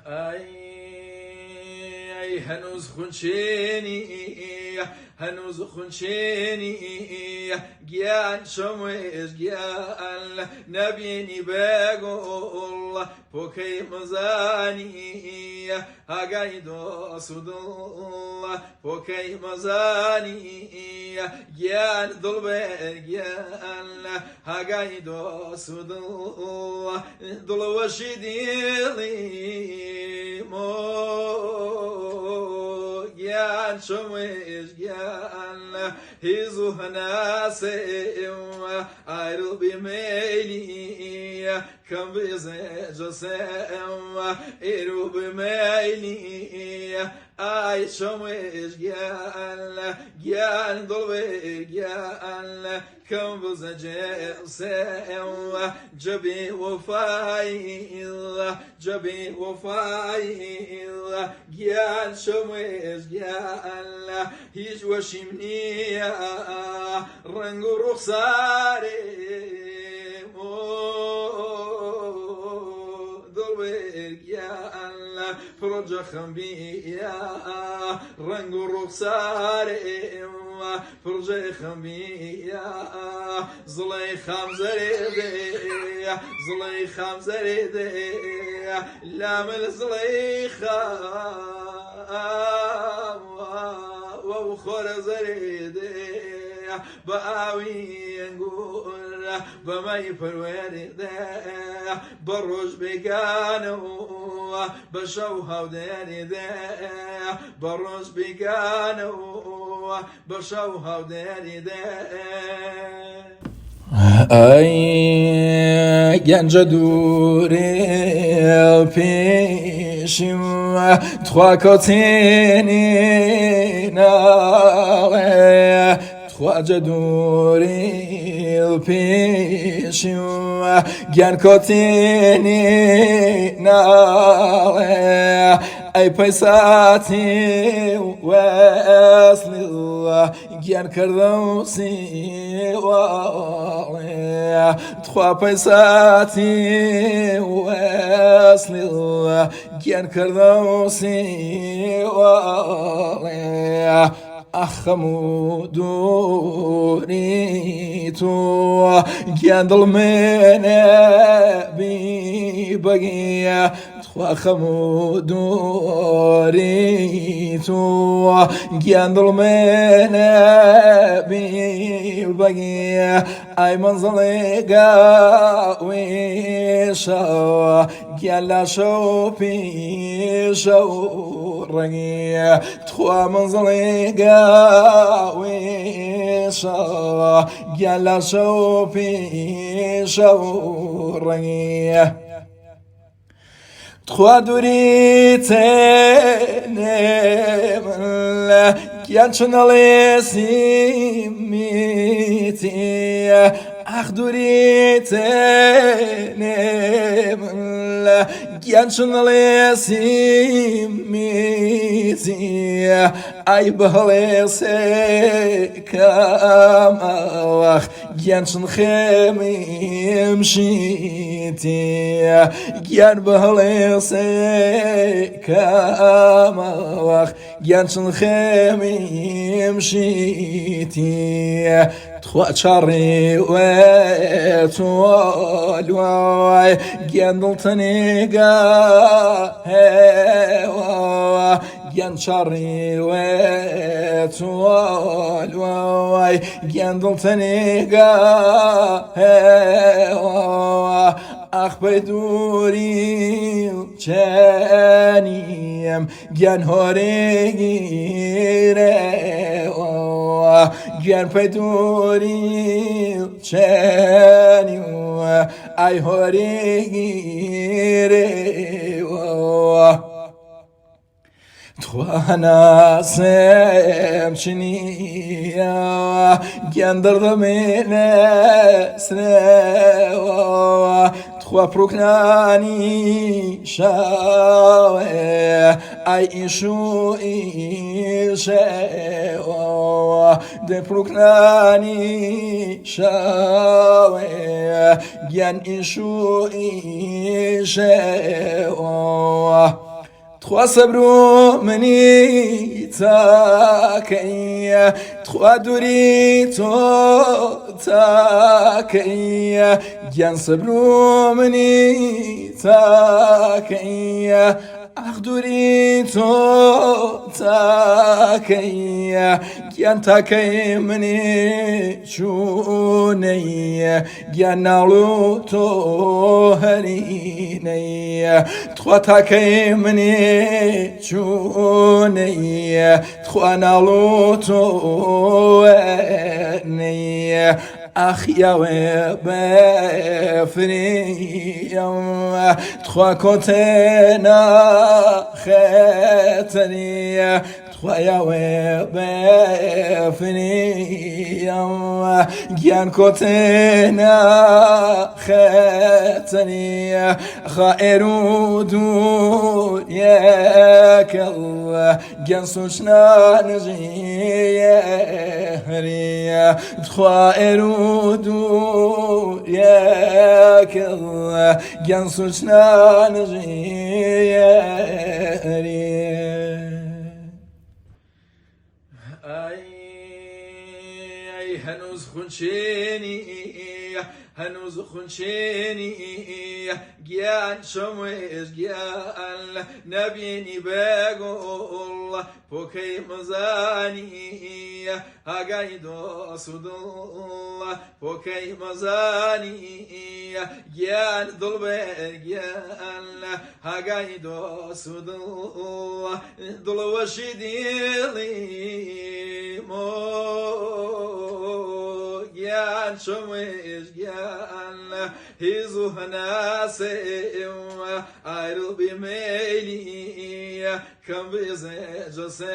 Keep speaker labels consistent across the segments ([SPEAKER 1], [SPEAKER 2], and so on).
[SPEAKER 1] أي هنوز خنشيني هنوز خنشيني جيان شمويش جيان نبيني بقول بوكي مزاني هاقاي دوس ودول بوكي مزاني جيان دلبر جيان هاقاي دوس ودول دل وشيديلي مو جيان شمويش جيان هيزو هناسيم ayrıl bimeyli kam bize josem eru bimeyli ay şomeş gel dolbe gel kam bize josem cebi vefayil gel şomeş gel hiç وشمنية رنگ رخساري دلبك يا الله فرجة خمبية رنگ رخساري فرجة خمبية زليخام زريدي لامل زليخام وخور زريدي بآوي نقول بما يفروري بروج بيقانو بشوها وداني بروج بيقانو بشوها وداني
[SPEAKER 2] Ay gence durer peşim trois côtés trois durer peşim gen côtés ay paysati wasli gen kardousi trois paysati wasli gen kardousi أخمودوني تو جندل من ببقية أخمودوني تو جندل من ببقية أي منزلقة ويشا جلا شوبي شو رقية تخوى منزلقة ويشا جلا شوبي شو رقية trois durite Chiancionale simiti Ach durite Chiancionale simiti Ay bahalese kamalach Chiancion chemim shiti Gian bahalese kamalach Chiancion chemim shiti trois chari وتولوي جندل تنيقا هوا جن شري وتولوي جندل تنيقا هوا أخ بدوري جانيم جن هوري روا جن بدوري جانيم أي هوري روا توانا سمشنيا جندر ضمين سنوا خوا پروکنانی شاوه ای ایشو ایشه ده پروکنانی شاوه گیان ایشو ایشه تخوا صبرو منی تاکی تخوا دوری تو تاکی گیان صبرو منی تاکی أخدري تو تاكي جان تاكي مني شوني جان نالو تو هريني تخوا تاكي مني شوني تخوا نالو تو هريني أخيا وبفريم تخوا كوتنا ختني تخوا يا وبفريم جان كوتنا ختني خائر دور ياك الله جان سوشنا نجيري خائر دور ياك الله جان سوشنا نجيري
[SPEAKER 1] أي هنوز خنشيني هنوز خنشيني جيان شمويش جيان نبيني بقول بوكي مزاني هاقايدو سودول بوكي مزاني جيان ضلبين جيان هاقايدو سودول ضل وشيديلي مو جيان شمويش جيان هيزو هناسيم عيرو بميلي كم بزجسم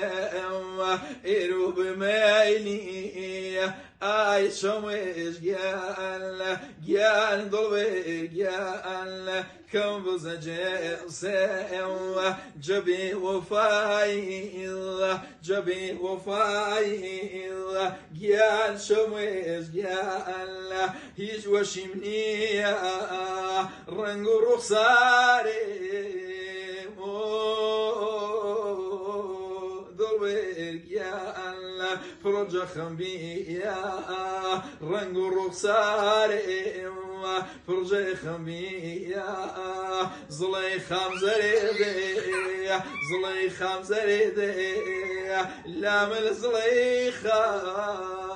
[SPEAKER 1] إيرو بميلي أي شمويش جيان جيان ضلبي جيان كم بزجسم جبي وفايل جبي وفايل جيان شمويش جيان هيج وشمني رنگ رخساري فرجة خمبية رنگ رخساري فرجة خمبية زلي خمزريدي زلي خمزريدي لامل زلي خام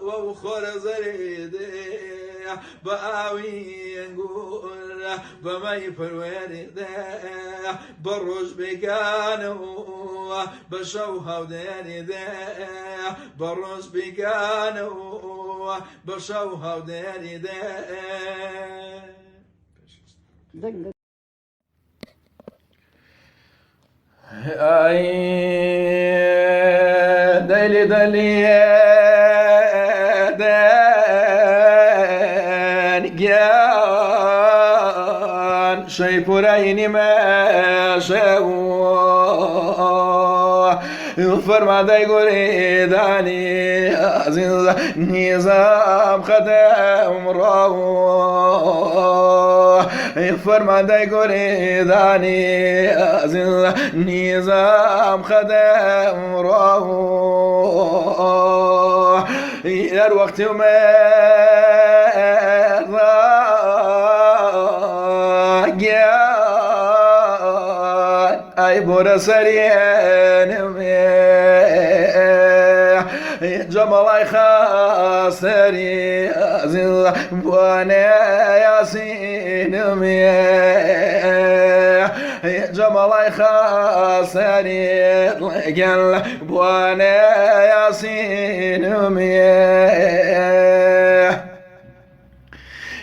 [SPEAKER 1] وخور زريدي بآوي نقول بما يفروري ده بروج بيقانو بشوها وداني ده بروج بيقانو بشوها وداني ده
[SPEAKER 2] أي دلي دلي جان شي بريني ما شاو فرما داي قولي داني عزيز نظام خدم راو فرما داي قولي داني عزيز نظام خدم راو إلى الوقت ما أي برسرين جمال خاسري أزل بوانا ياسين جمال خاسري لقل بوانا ياسين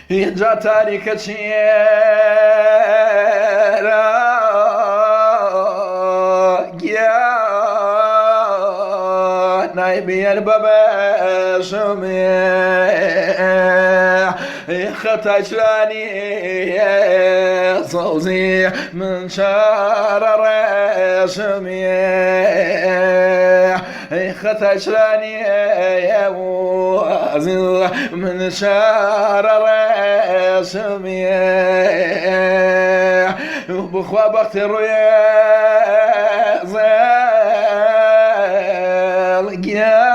[SPEAKER 2] جا تاريك تشيرا نايبي البابا شمي ختشراني صوزي من شرر رسمي ختشراني يا وازل من شرر رسمي بخوا بخت الرياء زال جيان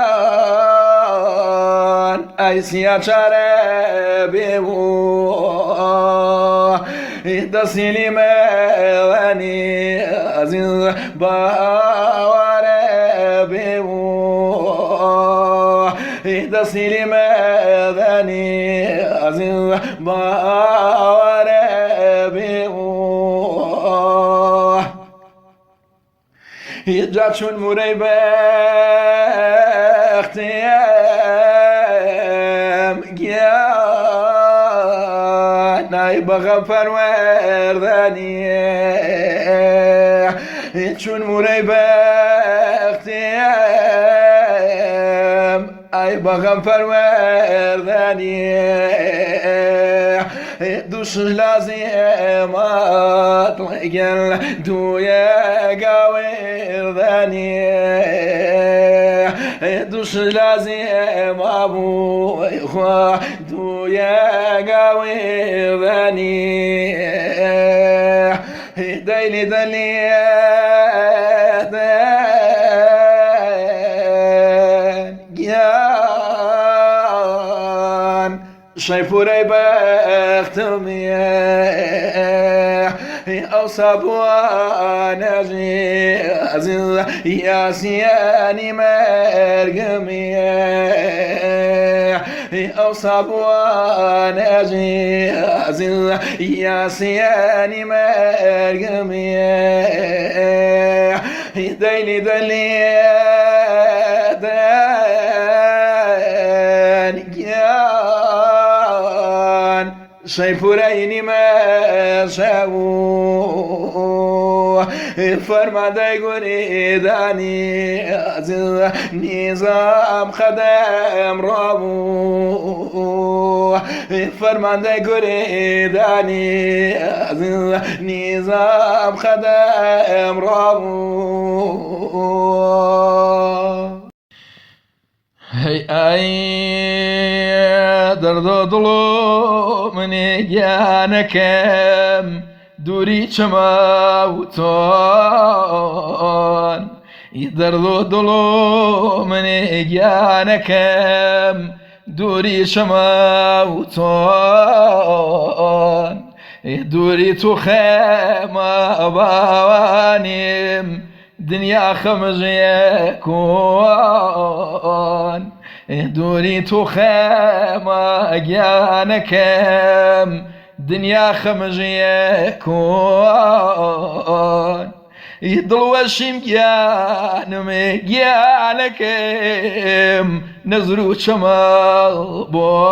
[SPEAKER 2] ايسيا شربي دسيلي ملاني عزيز باوربي دسيلي ملاني عزيز باوربي يجاتشون مريبة اختيام جيان نايب غفر ورداني يجاتشون مريبة اختيام اي بغفر ورداني دوش لازمات لقل دويا قاوير ذاني دوش لازم ابو اخوة دويا قاوير ذاني ديلي دلي شايفوري بختمي او صابوانا عزيز يا سياني مرقمي او صابوانا عزيز يا سياني مرقمي ديلي دلي شايفوريني ما شاو فرما دايقوني داني عزيز نظام خدم رابو فرما دايقوني داني عزيز نظام خدم رابو هي اي درد ضلو مني جانكم دوري شماوتون درد ضلو مني جانكم دوري شماوتون دوري تخيما بوانيم دنيا خمز يكون دوري تخيما جانكم دنيا خمز يكون يضل وشم جانم جانكم نزرو شمال بو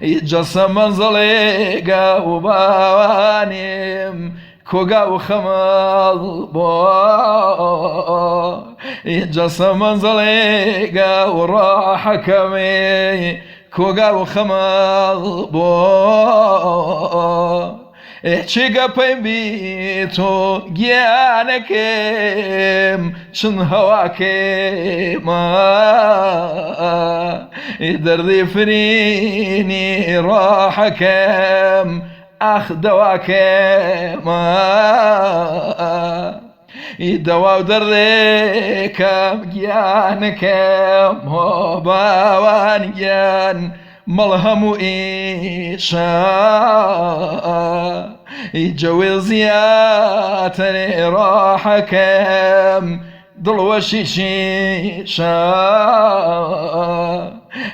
[SPEAKER 2] يتجسم منزليقا وبوانيم كوغا وخمال بو يتجسم منزليقا وراحة كمي كوغا وخمال بو احشيقا بيتو جيانكم شن هواكما دردي فريني راحكم اخ دواكما دواو درديكم جيانكم هو باوان جيان ملهم إيشا يجوي زياتني راحكم ضلو شيشا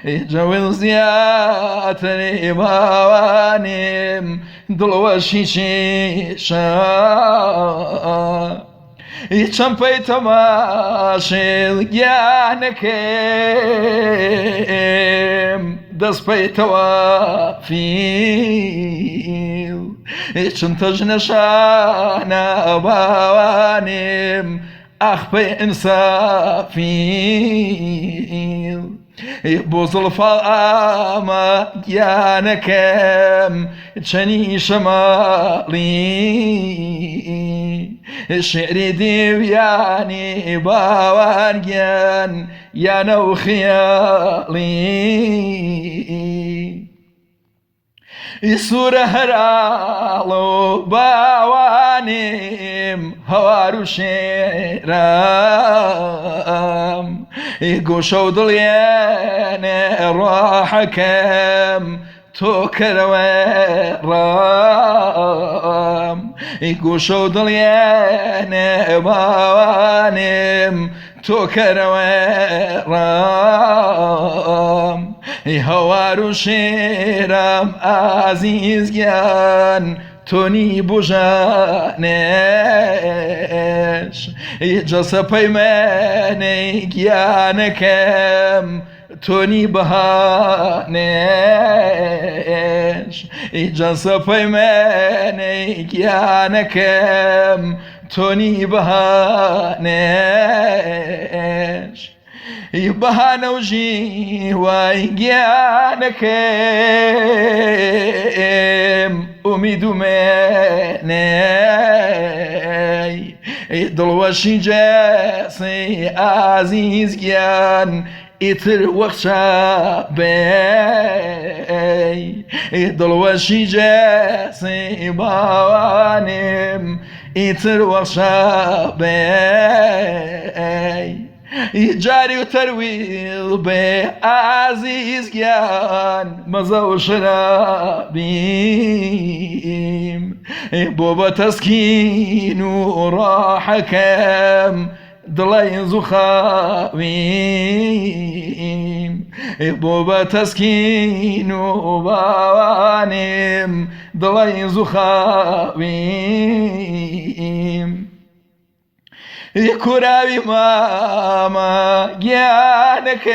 [SPEAKER 2] يجوي زياتني بوانيم ضلو شيشا يتشمبي تماشي جانكم دس بيتوا فيل چنتج نشانا بوانيم اخ بي انسافيل بوصل فاما جانكم تشني شمالي الشعر ديواني باوان جان يا نو خيالي سورة هرالو باوانم هوارو شيرام قوشو دليان راحكم توكر ورام قوشو دليان باوانم توكر ورام هوارو شيرام عزيز جان توني بوجانش جلسة بيماني جانكم توني بهانش جلسة بيماني جانكم توني بهانش بهانا وجي ويجانكم أميد مني دلوشي جاسي عزيز جان إتر وخشابي دلوشي جاسي بوانم إتر وخشابي جاري وترويل بعزيز جان مزو شرابيم بوبا تسكين وراحكم دلين زخاويم بوبا تسكين وبوانم دلين زخاويم كراوي ماما جانكم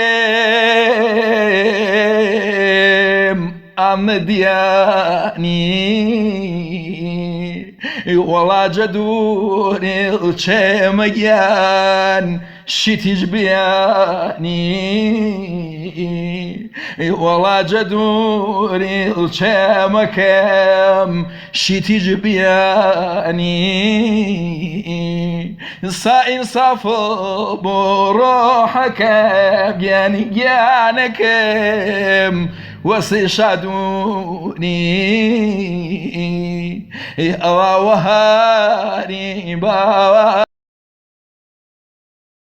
[SPEAKER 2] أم دياني والله جدور الشمجان شتيج بياني والله جدور الشمكم شتيج بياني سائن صافو بروحك يعني جانكم وسيشادوني الله وهاري باوا